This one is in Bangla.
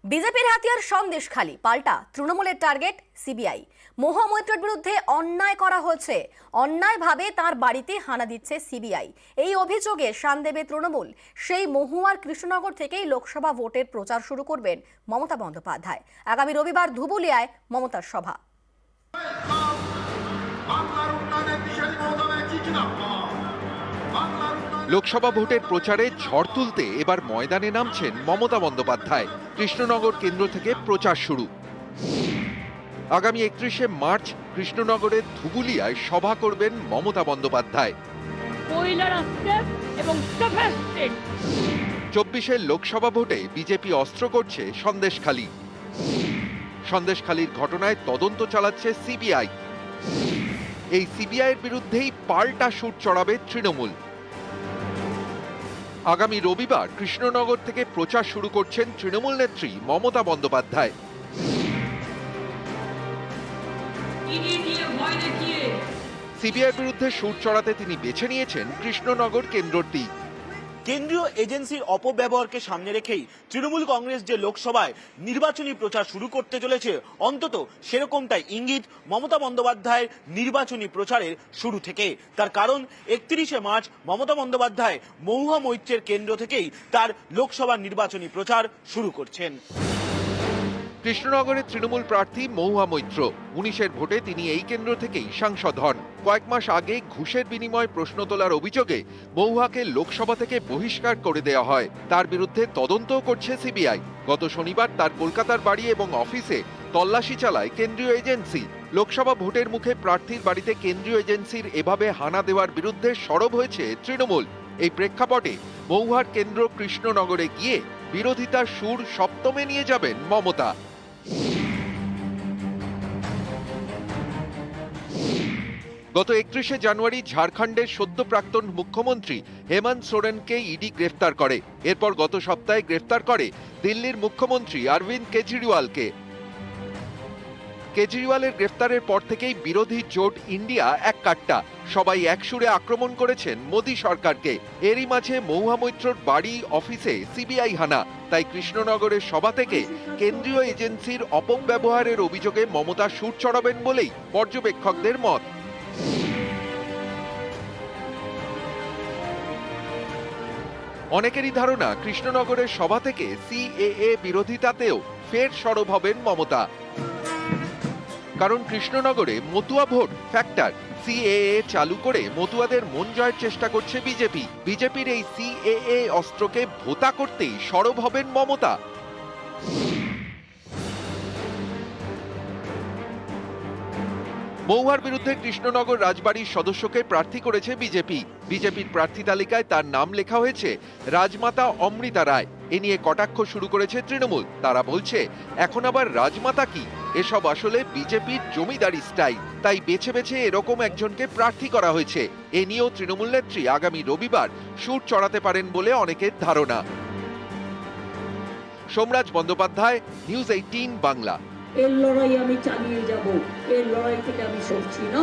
বিজেপির হাতিয়ার সন্দেশখালী, পাল্টা তৃণমূলের টার্গেট সিবিআই। মহুয়া মৈত্রের বিরুদ্ধে অন্যায় করা হয়েছে, অন্যায়ভাবে তার বাড়িতে হানা দিচ্ছে সিবিআই। এই অভিযোগে শান দেবে তৃণমূল। সেই মহুয়ার কৃষ্ণনগর থেকেই লোকসভা ভোটের প্রচার শুরু করবেন মমতা বন্দ্যোপাধ্যায়। আগামী রবিবার ধুবুলিয়ায় মমতার সভা। লোকসভা ভোটের প্রচারে ঝড় তুলতে এবার ময়দানে নামছেন মমতা বন্দ্যোপাধ্যায়। কৃষ্ণনগর কেন্দ্র থেকে প্রচার শুরু। আগামী 31শে মার্চ কৃষ্ণনগরের ধুবুলিয়ায় সভা করবেন মমতা বন্দ্যোপাধ্যায়। 24শে লোকসভা ভোটে বিজেপি অস্ত্র করছে সন্দেশখালী। সন্দেশখালীর ঘটনায় তদন্ত চালাচ্ছে সিবিআই। এই সিবিআইয়ের বিরুদ্ধেই পাল্টা সুর চড়াবে তৃণমূল। আগামী রবিবার কৃষ্ণনগর থেকে প্রচার শুরু করছেন তৃণমূল নেত্রী মমতা বন্দ্যোপাধ্যায়। সিবিআইয়ের বিরুদ্ধে সুর চড়াতে তিনি বেছে নিয়েছেন কৃষ্ণনগর কেন্দ্রটি। কেন্দ্রীয় এজেন্সির অপব্যবহারকে সামনে রেখেই তৃণমূল কংগ্রেস যে লোকসভায় নির্বাচনী প্রচার শুরু করতে চলেছে, অন্তত সেরকমটাই ইঙ্গিত মমতা বন্দ্যোপাধ্যায়ের নির্বাচনী প্রচারের শুরু থেকে। তার কারণ 31শে মার্চ মমতা বন্দ্যোপাধ্যায় মহুয়া মৈত্রের কেন্দ্র থেকেই তার লোকসভার নির্বাচনী প্রচার শুরু করছেন। কৃষ্ণনগরের তৃণমূল প্রার্থী মহুয়া মৈত্র 19-এর ভোটে তিনি এই কেন্দ্র থেকেই সাংসদ হন। কয়েক মাস আগে ঘুষের বিনিময়ে প্রশ্ন তোলার অভিযোগে মহুয়াকে লোকসভা থেকে বহিষ্কার করে দেওয়া হয়। তার বিরুদ্ধে তদন্তও করছে সিবিআই। গত শনিবার তার কলকাতার বাড়ি এবং অফিসে তল্লাশি চালায় কেন্দ্রীয় এজেন্সি। লোকসভা ভোটের মুখে প্রার্থীর বাড়িতে কেন্দ্রীয় এজেন্সির এভাবে হানা দেওয়ার বিরুদ্ধে সরব হয়েছে তৃণমূল। এই প্রেক্ষাপটে মহুয়ার কেন্দ্র কৃষ্ণনগরে গিয়ে বিরোধিতার সুর সপ্তমে নিয়ে যাবেন মমতা। গত 31শে জানুয়ারি ঝাড়খণ্ডের সদ্য প্রাক্তন মুখ্যমন্ত্রী হেমন্ত সোরেনকে ইডি গ্রেফতার করে। এরপর গত সপ্তাহে গ্রেফতার করে দিল্লির মুখ্যমন্ত্রী অরবিন্দ কেজরিওয়ালকে। কেজরিওয়ালের গ্রেফতারের পর থেকেই বিরোধী জোট ইন্ডিয়া এক কাট্টা। সবাই একসুরে আক্রমণ করেছেন মোদী সরকারকে। এরই মাঝে মহুয়া মৈত্রর বাড়ি অফিসে সিবিআই হানা। তাই কৃষ্ণনগরের সভা থেকে কেন্দ্রীয় এজেন্সির অপব্যবহারের অভিযোগে মমতা সুর চড়াবেন বলেই পর্যবেক্ষকদের মত। অনেকেরই ধারণা কৃষ্ণনগরের সভা থেকে সিএএ বিরোধিতাতেও ফের সরব হবেন মমতা। কারণ কৃষ্ণনগরে মতুয়া ভোট ফ্যাক্টর। সিএএ চালু করে মতুয়াদের মন জয়ের চেষ্টা করছে বিজেপি। বিজেপির এই সিএএ অস্ত্রকে ভোতা করতেই সরব হবেন মমতা। মহুয়ার বিরুদ্ধে কৃষ্ণনগর রাজবাড়ির সদস্যকে প্রার্থী করেছে বিজেপি। বিজেপির প্রার্থী তালিকায় তার নাম লেখা হয়েছে রাজমাতা অমৃতা রায়। এ নিয়ে কটাক্ষ শুরু করেছে তৃণমূল। তারা বলছে, এখন আবার রাজমাতা কি? এসব আসলে বিজেপির জমিদারি স্টাইল। তাই বেছে বেছে এরকম একজনকে প্রার্থী করা হয়েছে। এ নিয়েও তৃণমূল নেত্রী আগামী রবিবার সুর চড়াতে পারেন বলে অনেকের ধারণা। সোমরাজ বন্দ্যোপাধ্যায়, নিউজ 18 বাংলা। এর লড়াই আমি চালিয়ে যাব, এর লড়াই থেকে আমি সরছি না।